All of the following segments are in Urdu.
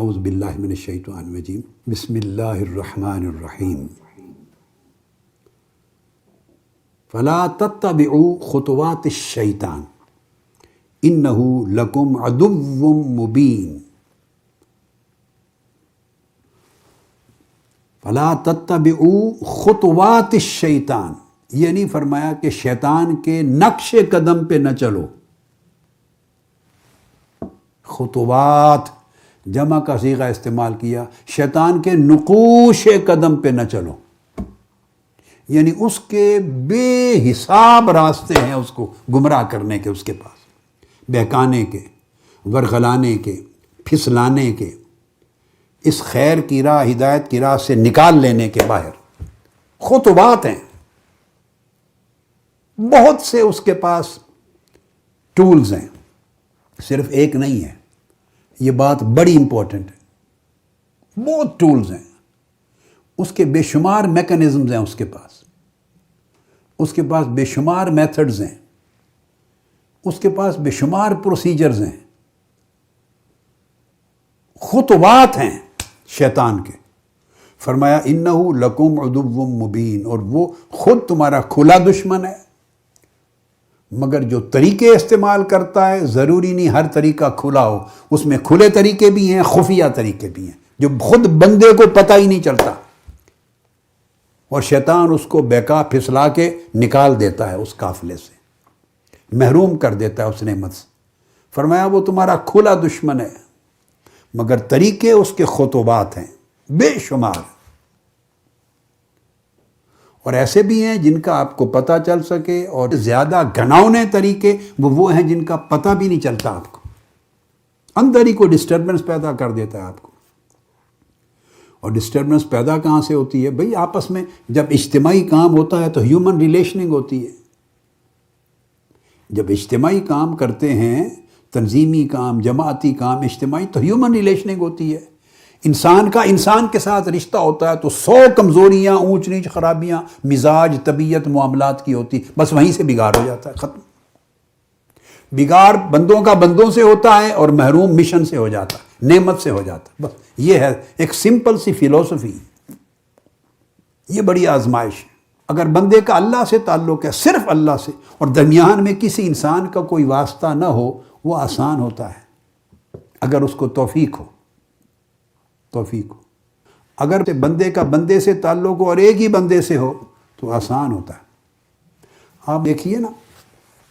اعوذ باللہ من الشیطان الرجیم بسم اللہ الرحمن الرحیم فلا تتبعوا خطوات الشیطان انہ لکم عدو مبین. فلا تتبعوا خطوات الشیطان، یہ نہیں فرمایا کہ شیطان کے نقش قدم پہ نہ چلو. خطوات جمع کا صیغہ استعمال کیا، شیطان کے نقوش قدم پہ نہ چلو، یعنی اس کے بے حساب راستے ہیں اس کو گمراہ کرنے کے، اس کے پاس بہکانے کے، ورغلانے کے، پھسلانے کے، اس خیر کی راہ، ہدایت کی راہ سے نکال لینے کے باہر. خطوات ہیں، بہت سے اس کے پاس ٹولز ہیں، صرف ایک نہیں ہے. یہ بات بڑی امپورٹنٹ ہے. بہت ٹولز ہیں اس کے، بے شمار میکنزمز ہیں اس کے پاس بے شمار میتھڈز ہیں، اس کے پاس بے شمار پروسیجرز ہیں. خطوات ہیں شیطان کے. فرمایا انہ لکم عدو مبین، اور وہ خود تمہارا کھلا دشمن ہے، مگر جو طریقے استعمال کرتا ہے ضروری نہیں ہر طریقہ کھلا ہو، اس میں کھلے طریقے بھی ہیں، خفیہ طریقے بھی ہیں جو خود بندے کو پتہ ہی نہیں چلتا، اور شیطان اس کو بہکا پھسلا کے نکال دیتا ہے اس قافلے سے، محروم کر دیتا ہے اس نعمت سے. فرمایا وہ تمہارا کھلا دشمن ہے، مگر طریقے اس کے خطوات ہیں بے شمار، اور ایسے بھی ہیں جن کا آپ کو پتہ چل سکے، اور زیادہ گھناؤنے طریقے وہ ہیں جن کا پتہ بھی نہیں چلتا آپ کو، اندر ہی کوئی ڈسٹربنس پیدا کر دیتا ہے آپ کو. اور ڈسٹربنس پیدا کہاں سے ہوتی ہے؟ بھئی آپس میں جب اجتماعی کام ہوتا ہے تو ہیومن ریلیشننگ ہوتی ہے. جب اجتماعی کام کرتے ہیں، تنظیمی کام، جماعتی کام، اجتماعی، تو ہیومن ریلیشننگ ہوتی ہے. انسان کا انسان کے ساتھ رشتہ ہوتا ہے تو 100 کمزوریاں، اونچ نیچ، خرابیاں مزاج، طبیعت، معاملات کی ہوتی، بس وہیں سے بگاڑ ہو جاتا ہے، ختم. بگاڑ بندوں کا بندوں سے ہوتا ہے، اور محروم مشن سے ہو جاتا ہے، نعمت سے ہو جاتا ہے. بس یہ ہے ایک سمپل سی فلسفی. یہ بڑی آزمائش ہے. اگر بندے کا اللہ سے تعلق ہے، صرف اللہ سے، اور درمیان میں کسی انسان کا کوئی واسطہ نہ ہو، وہ آسان ہوتا ہے اگر اس کو توفیق ہو. اگر بندے کا بندے سے تعلق ہو اور ایک ہی بندے سے ہو تو آسان ہوتا ہے. آپ دیکھیے نا،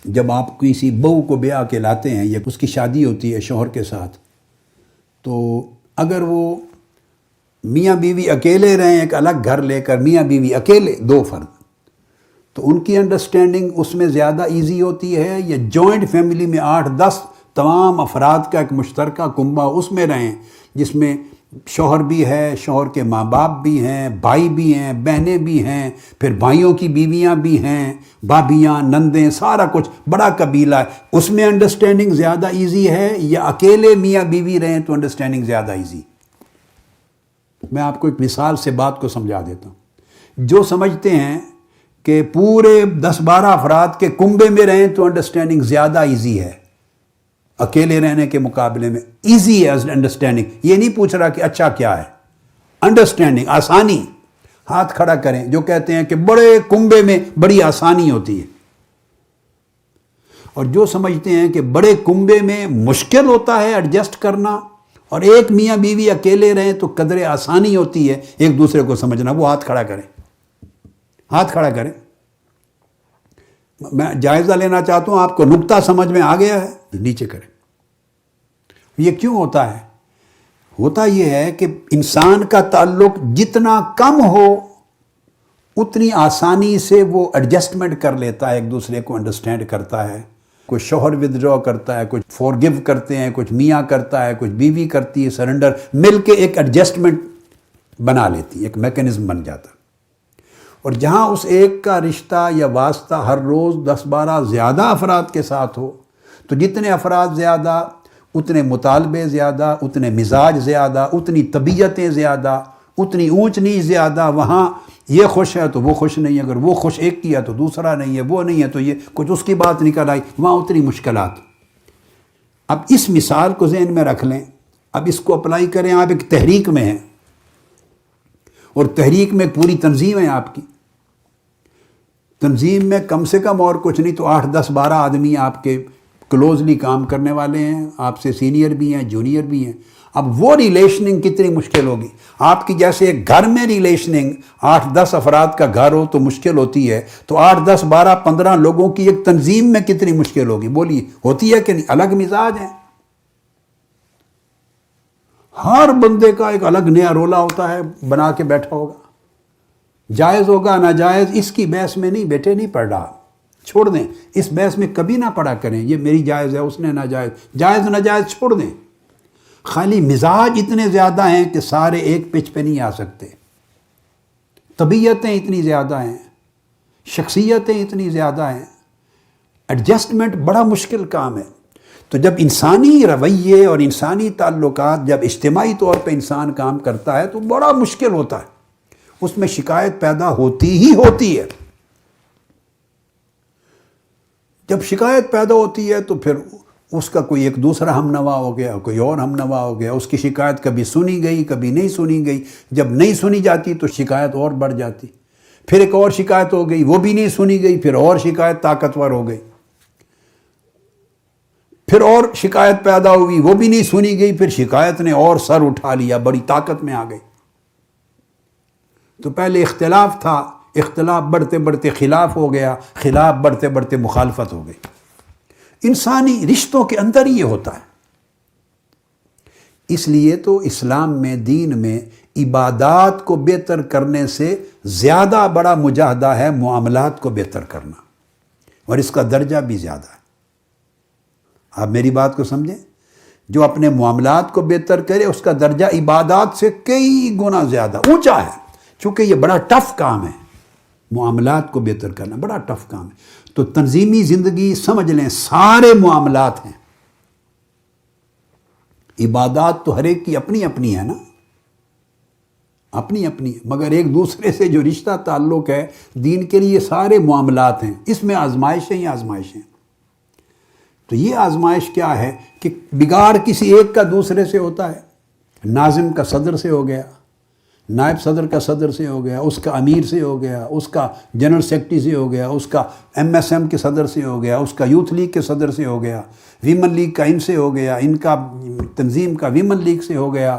جب آپ کسی بہو کو بیاہ کے لاتے ہیں یا اس کی شادی ہوتی ہے شوہر کے ساتھ، تو اگر وہ میاں بیوی اکیلے رہیں، ایک الگ گھر لے کر، میاں بیوی اکیلے، 2 فرد، تو ان کی انڈرسٹینڈنگ اس میں زیادہ ایزی ہوتی ہے، یا جوائنٹ فیملی میں 8-10 تمام افراد کا ایک مشترکہ کنبہ اس میں رہیں، جس میں شوہر بھی ہے، شوہر کے ماں باپ بھی ہیں، بھائی بھی ہیں، بہنیں بھی ہیں، پھر بھائیوں کی بیویاں بھی ہیں، بھابیاں، نندیں، سارا کچھ بڑا قبیلہ ہے. اس میں انڈرسٹینڈنگ زیادہ ایزی ہے، یا اکیلے میاں بیوی رہیں تو انڈرسٹینڈنگ زیادہ ایزی؟ میں آپ کو ایک مثال سے بات کو سمجھا دیتا ہوں. جو سمجھتے ہیں کہ پورے 10-12 افراد کے کنبے میں رہیں تو انڈرسٹینڈنگ زیادہ ایزی ہے اکیلے رہنے کے مقابلے میں، ایزی ہے انڈرسٹینڈنگ. یہ نہیں پوچھ رہا کہ اچھا کیا ہے، انڈرسٹینڈنگ، آسانی. ہاتھ کھڑا کریں جو کہتے ہیں کہ بڑے کنبے میں بڑی آسانی ہوتی ہے، اور جو سمجھتے ہیں کہ بڑے کنبے میں مشکل ہوتا ہے ایڈجسٹ کرنا، اور ایک میاں بیوی اکیلے رہیں تو قدر آسانی ہوتی ہے ایک دوسرے کو سمجھنا. وہ ہاتھ کھڑا کریں، ہاتھ کھڑا کریں. میں جائزہ لینا چاہتا ہوں، آپ کو نقطہ سمجھ میں آ گیا ہے؟ نیچے کریں. یہ کیوں ہوتا ہے؟ ہوتا یہ ہے کہ انسان کا تعلق جتنا کم ہو اتنی آسانی سے وہ ایڈجسٹمنٹ کر لیتا ہے، ایک دوسرے کو انڈرسٹینڈ کرتا ہے. کوئی شوہر ودڈرا کرتا ہے، کچھ فورگیو کرتے ہیں، کچھ میاں کرتا ہے، کچھ بیوی کرتی ہے سرنڈر، مل کے ایک ایڈجسٹمنٹ بنا لیتی ہے، ایک میکنزم بن جاتا ہے. اور جہاں اس ایک کا رشتہ یا واسطہ ہر روز 10-12 زیادہ افراد کے ساتھ ہو، تو جتنے افراد زیادہ اتنے مطالبے زیادہ، اتنے مزاج زیادہ، اتنی طبیعتیں زیادہ، اتنی اونچ نیچ زیادہ. وہاں یہ خوش ہے تو وہ خوش نہیں، اگر وہ خوش ایک کیا تو دوسرا نہیں ہے، وہ نہیں ہے تو یہ کچھ اس کی بات نکل آئی، وہاں اتنی مشکلات. اب اس مثال کو ذہن میں رکھ لیں. اب اس کو اپلائی کریں، آپ ایک تحریک میں ہیں اور تحریک میں پوری تنظیم ہے آپ کی، تنظیم میں کم سے کم اور کچھ نہیں تو 8 10 12 آدمی آپ کے کلوزلی کام کرنے والے ہیں، آپ سے سینئر بھی ہیں جونیئر بھی ہیں۔ اب وہ ریلیشننگ کتنی مشکل ہوگی، آپ کی جیسے ایک گھر میں ریلیشننگ 8 10 افراد کا گھر ہو تو مشکل ہوتی ہے، تو 8 10 12 15 لوگوں کی ایک تنظیم میں کتنی مشکل ہوگی، بولیے ہوتی ہے کہ نہیں؟ الگ مزاج ہیں، ہر بندے کا ایک الگ نیا رولا ہوتا ہے، بنا کے بیٹھا ہوگا، جائز ہوگا ناجائز اس کی بحث میں نہیں بیٹے، نہیں پڑھ رہا، چھوڑ دیں، اس بحث میں کبھی نہ پڑا کریں، یہ میری جائز ہے اس نے ناجائز، جائز ناجائز چھوڑ دیں۔ خالی مزاج اتنے زیادہ ہیں کہ سارے ایک پچ پہ نہیں آ سکتے، طبیعتیں اتنی زیادہ ہیں، شخصیتیں اتنی زیادہ ہیں، ایڈجسٹمنٹ بڑا مشکل کام ہے۔ تو جب انسانی رویے اور انسانی تعلقات جب اجتماعی طور پہ انسان کام کرتا ہے تو بڑا مشکل ہوتا ہے، اس میں شکایت پیدا ہوتی ہی ہوتی ہے۔ جب شکایت پیدا ہوتی ہے تو پھر اس کا کوئی ایک دوسرا ہم نوا ہو گیا، کوئی اور ہم نوا ہو گیا، اس کی شکایت کبھی سنی گئی کبھی نہیں سنی گئی، جب نہیں سنی جاتی تو شکایت اور بڑھ جاتی، پھر ایک اور شکایت ہو گئی وہ بھی نہیں سنی گئی، پھر اور شکایت طاقتور ہو گئی، پھر اور شکایت پیدا ہوئی وہ بھی نہیں سنی گئی، پھر شکایت نے اور سر اٹھا لیا، بڑی طاقت میں آ گئی۔ تو پہلے اختلاف تھا، اختلاف بڑھتے بڑھتے خلاف ہو گیا، خلاف بڑھتے بڑھتے مخالفت ہو گئی۔ انسانی رشتوں کے اندر یہ ہوتا ہے۔ اس لیے تو اسلام میں، دین میں عبادات کو بہتر کرنے سے زیادہ بڑا مجاہدہ ہے معاملات کو بہتر کرنا، اور اس کا درجہ بھی زیادہ ہے۔ آپ میری بات کو سمجھیں، جو اپنے معاملات کو بہتر کرے اس کا درجہ عبادات سے کئی گنا زیادہ اونچا ہے، چونکہ یہ بڑا ٹف کام ہے، معاملات کو بہتر کرنا بڑا ٹف کام ہے۔ تو تنظیمی زندگی سمجھ لیں سارے معاملات ہیں، عبادات تو ہر ایک کی اپنی اپنی ہے نا، اپنی اپنی، مگر ایک دوسرے سے جو رشتہ تعلق ہے دین کے لیے سارے معاملات ہیں، اس میں آزمائشیں ہی آزمائشیں۔ تو یہ آزمائش کیا ہے کہ بگاڑ کسی ایک کا دوسرے سے ہوتا ہے، ناظم کا صدر سے ہو گیا، نائب صدر کا صدر سے ہو گیا، اس کا امیر سے ہو گیا، اس کا جنرل سیکرٹری سے ہو گیا، اس کا MSM کے صدر سے ہو گیا، اس کا یوتھ لیگ کے صدر سے ہو گیا، ویمن لیگ کا ان سے ہو گیا، ان کا تنظیم کا ویمن لیگ سے ہو گیا،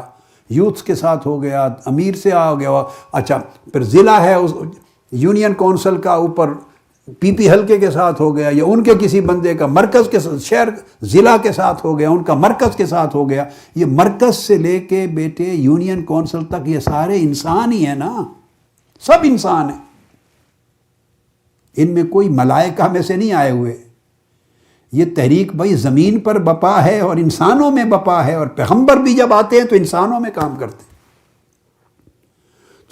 یوتھ کے ساتھ ہو گیا، امیر سے ہو گیا، اچھا پھر ضلع ہے اس یونین کونسل کا اوپر PP حلقے کے ساتھ ہو گیا، یا ان کے کسی بندے کا مرکز کے شہر ضلع کے ساتھ ہو گیا، ان کا مرکز کے ساتھ ہو گیا۔ یہ مرکز سے لے کے بیٹے یونین کونسل تک یہ سارے انسان ہی ہیں نا، سب انسان ہیں، ان میں کوئی ملائکہ میں سے نہیں آئے ہوئے۔ یہ تحریک بھائی زمین پر بپا ہے اور انسانوں میں بپا ہے، اور پیغمبر بھی جب آتے ہیں تو انسانوں میں کام کرتے ہیں۔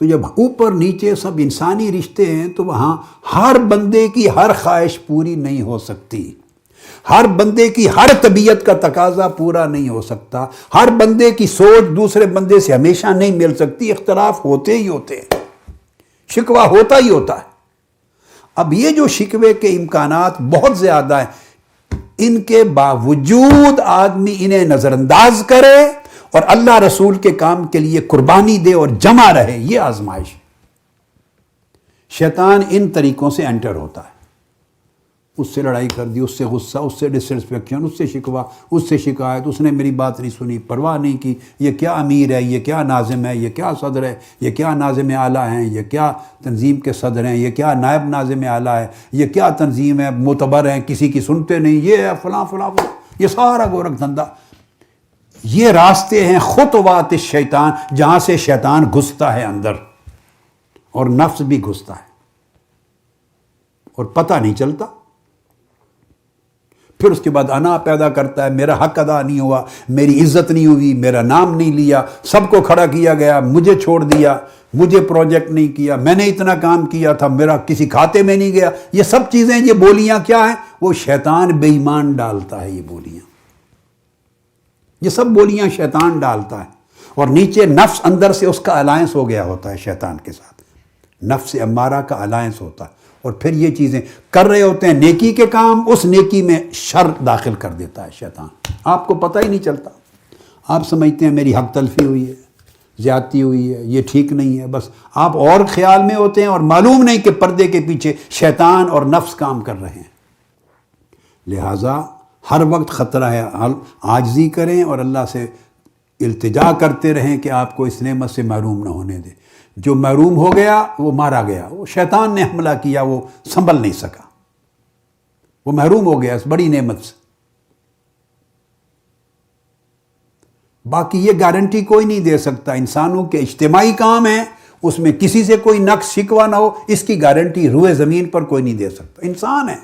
تو جب اوپر نیچے سب انسانی رشتے ہیں تو وہاں ہر بندے کی ہر خواہش پوری نہیں ہو سکتی، ہر بندے کی ہر طبیعت کا تقاضا پورا نہیں ہو سکتا، ہر بندے کی سوچ دوسرے بندے سے ہمیشہ نہیں مل سکتی، اختلاف ہوتے ہی ہوتے ہیں، شکوہ ہوتا ہی ہوتا ہے۔ اب یہ جو شکوے کے امکانات بہت زیادہ ہیں، ان کے باوجود آدمی انہیں نظر انداز کرے اور اللہ رسول کے کام کے لیے قربانی دے اور جمع رہے، یہ آزمائش۔ شیطان ان طریقوں سے انٹر ہوتا ہے، اس سے لڑائی کر دی، اس سے غصہ، اس سے ڈسریسپیکشن، اس سے شکوہ، اس سے شکایت، اس نے میری بات نہیں سنی، پرواہ نہیں کی، یہ کیا امیر ہے، یہ کیا ناظم ہے، یہ کیا صدر ہے، یہ کیا ناظم اعلیٰ ہیں، یہ کیا تنظیم کے صدر ہیں، یہ کیا نائب ناظم اعلیٰ ہے، یہ کیا تنظیم ہے، معتبر ہیں، کسی کی سنتے نہیں، یہ ہے فلاں فلاں فلاں، یہ سارا گورکھ دھندا۔ یہ راستے ہیں خطوات الشیطان، جہاں سے شیطان گھستا ہے اندر، اور نفس بھی گھستا ہے، اور پتہ نہیں چلتا۔ پھر اس کے بعد انا پیدا کرتا ہے، میرا حق ادا نہیں ہوا، میری عزت نہیں ہوئی، میرا نام نہیں لیا، سب کو کھڑا کیا گیا، مجھے چھوڑ دیا، مجھے پروجیکٹ نہیں کیا، میں نے اتنا کام کیا تھا، میرا کسی کھاتے میں نہیں گیا۔ یہ سب چیزیں، یہ بولیاں کیا ہیں؟ وہ شیطان بے ایمان ڈالتا ہے، یہ بولیاں، یہ سب بولیاں شیطان ڈالتا ہے، اور نیچے نفس اندر سے اس کا الائنس ہو گیا ہوتا ہے شیطان کے ساتھ، نفس امارہ کا الائنس ہوتا ہے، اور پھر یہ چیزیں کر رہے ہوتے ہیں نیکی کے کام، اس نیکی میں شر داخل کر دیتا ہے شیطان، آپ کو پتہ ہی نہیں چلتا، آپ سمجھتے ہیں میری حق تلفی ہوئی ہے، زیادتی ہوئی ہے، یہ ٹھیک نہیں ہے، بس آپ اور خیال میں ہوتے ہیں اور معلوم نہیں کہ پردے کے پیچھے شیطان اور نفس کام کر رہے ہیں۔ لہٰذا ہر وقت خطرہ ہے، عاجزی کریں اور اللہ سے التجا کرتے رہیں کہ آپ کو اس نعمت سے محروم نہ ہونے دے۔ جو محروم ہو گیا وہ مارا گیا، وہ شیطان نے حملہ کیا، وہ سنبھل نہیں سکا، وہ محروم ہو گیا اس بڑی نعمت سے۔ باقی یہ گارنٹی کوئی نہیں دے سکتا، انسانوں کے اجتماعی کام ہیں، اس میں کسی سے کوئی نقص شکوہ نہ ہو، اس کی گارنٹی روئے زمین پر کوئی نہیں دے سکتا، انسان ہے،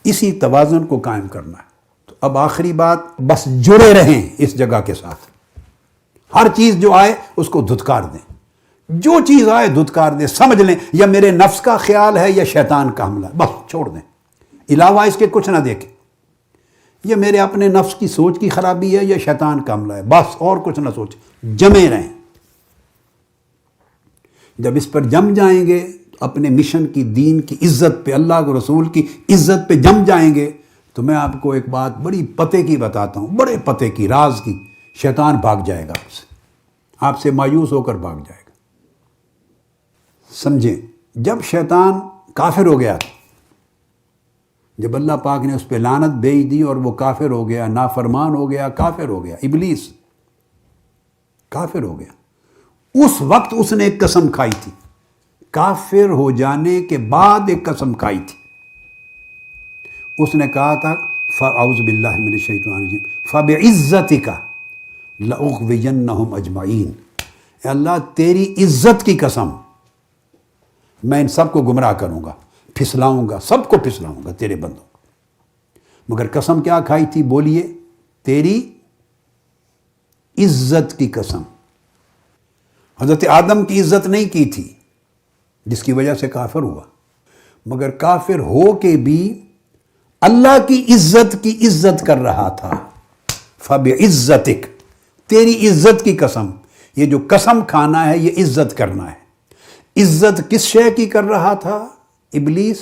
اسی توازن کو قائم کرنا ہے۔ تو اب آخری بات، بس جڑے رہیں اس جگہ کے ساتھ، ہر چیز جو آئے اس کو دھتکار دیں، جو چیز آئے دھتکار دیں، سمجھ لیں یا میرے نفس کا خیال ہے یا شیطان کا حملہ، بس چھوڑ دیں، علاوہ اس کے کچھ نہ دیکھیں، یہ میرے اپنے نفس کی سوچ کی خرابی ہے یا شیطان کا حملہ ہے، بس اور کچھ نہ سوچیں، جمے رہیں۔ جب اس پر جم جائیں گے، اپنے مشن کی، دین کی عزت پہ، اللہ کے رسول کی عزت پہ جم جائیں گے، تو میں آپ کو ایک بات بڑی پتے کی بتاتا ہوں، بڑے پتے کی، راز کی، شیطان بھاگ جائے گا آپ سے مایوس ہو کر بھاگ جائے گا۔ سمجھیں، جب شیطان کافر ہو گیا، جب اللہ پاک نے اس پہ لعنت بھیج دی اور وہ کافر ہو گیا، نافرمان ہو گیا، کافر ہو گیا، ابلیس کافر ہو گیا، اس وقت اس نے ایک قسم کھائی تھی، کافر ہو جانے کے بعد ایک قسم کھائی تھی، اس نے کہا تھا اعوذ باللہ من الشیطان الرجیم فبعزتک لأغوینہم اجمعین، اے اللہ تیری عزت کی قسم، میں ان سب کو گمراہ کروں گا، پھسلاؤں گا، سب کو پھسلاؤں گا تیرے بندوں کو۔ مگر قسم کیا کھائی تھی؟ بولیے، تیری عزت کی قسم۔ حضرت آدم کی عزت نہیں کی تھی جس کی وجہ سے کافر ہوا، مگر کافر ہو کے بھی اللہ کی عزت کر رہا تھا۔ فبعزتک، تیری عزت کی قسم، یہ جو قسم کھانا ہے یہ عزت کرنا ہے۔ عزت کس شے کی کر رہا تھا؟ ابلیس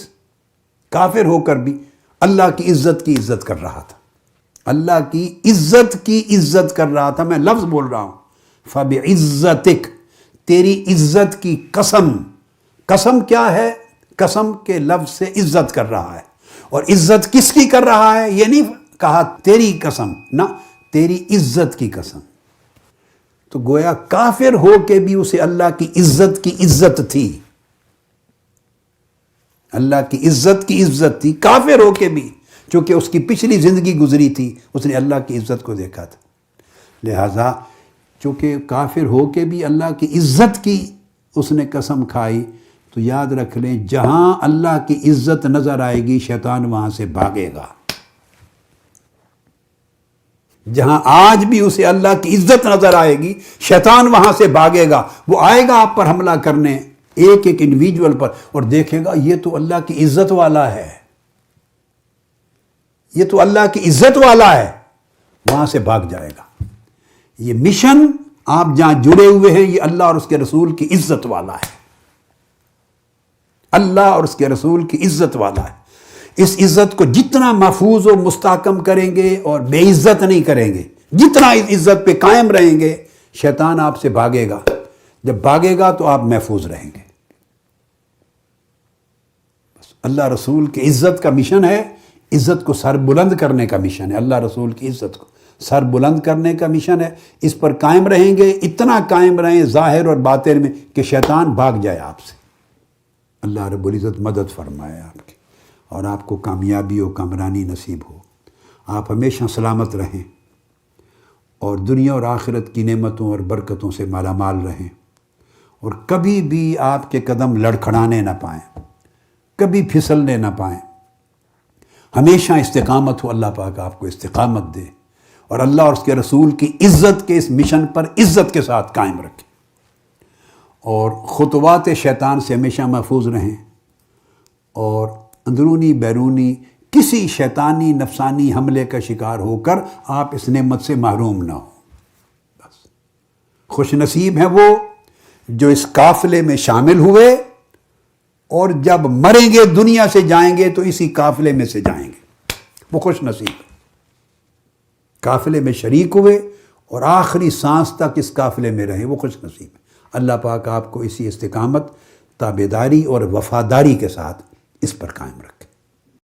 کافر ہو کر بھی اللہ کی عزت کر رہا تھا، اللہ کی عزت کر رہا تھا۔ میں لفظ بول رہا ہوں، فبعزتک، تیری عزت کی قسم۔ قسم کیا ہے؟ قسم کے لفظ سے عزت کر رہا ہے، اور عزت کس کی کر رہا ہے؟ یہ نہیں کہا تیری قسم، نہ، تیری عزت کی قسم۔ تو گویا کافر ہو کے بھی اسے اللہ کی عزت تھی، اللہ کی عزت تھی، کافر ہو کے بھی، چونکہ اس کی پچھلی زندگی گزری تھی، اس نے اللہ کی عزت کو دیکھا تھا۔ لہذا چونکہ کافر ہو کے بھی اللہ کی عزت کی اس نے قسم کھائی، تو یاد رکھ لیں، جہاں اللہ کی عزت نظر آئے گی شیطان وہاں سے بھاگے گا۔ جہاں آج بھی اسے اللہ کی عزت نظر آئے گی شیطان وہاں سے بھاگے گا، وہ آئے گا آپ پر حملہ کرنے، ایک انڈیویجول پر، اور دیکھے گا یہ تو اللہ کی عزت والا ہے، یہ تو اللہ کی عزت والا ہے، وہاں سے بھاگ جائے گا۔ یہ مشن آپ جہاں جڑے ہوئے ہیں یہ اللہ اور اس کے رسول کی عزت والا ہے، اللہ اور اس کے رسول کی عزت والا ہے۔ اس عزت کو جتنا محفوظ و مستحکم کریں گے اور بے عزت نہیں کریں گے، جتنا اس عزت پہ قائم رہیں گے، شیطان آپ سے بھاگے گا، جب بھاگے گا تو آپ محفوظ رہیں گے۔ بس اللہ رسول کی عزت کا مشن ہے، عزت کو سر بلند کرنے کا مشن ہے، اللہ رسول کی عزت کو سر بلند کرنے کا مشن ہے، اس پر قائم رہیں گے، اتنا قائم رہیں ظاہر اور باطن میں کہ شیطان بھاگ جائے آپ سے۔ اللہ رب العزت مدد فرمائے آپ کی، اور آپ کو کامیابی و کامرانی نصیب ہو، آپ ہمیشہ سلامت رہیں اور دنیا اور آخرت کی نعمتوں اور برکتوں سے مالا مال رہیں، اور کبھی بھی آپ کے قدم لڑکھڑانے نہ پائیں، کبھی پھسلنے نہ پائیں، ہمیشہ استقامت ہو، اللہ پاک آپ کو استقامت دے، اور اللہ اور اس کے رسول کی عزت کے اس مشن پر عزت کے ساتھ قائم رکھے، اور خطوات شیطان سے ہمیشہ محفوظ رہیں، اور اندرونی بیرونی کسی شیطانی نفسانی حملے کا شکار ہو کر آپ اس نعمت سے محروم نہ ہوں۔ بس خوش نصیب ہیں وہ جو اس قافلے میں شامل ہوئے، اور جب مریں گے دنیا سے جائیں گے تو اسی قافلے میں سے جائیں گے، وہ خوش نصیب ہیں، قافلے میں شریک ہوئے اور آخری سانس تک اس قافلے میں رہیں، وہ خوش نصیب ہے۔ اللہ پاک آپ کو اسی استقامت، تابعداری اور وفاداری کے ساتھ اس پر قائم رکھے۔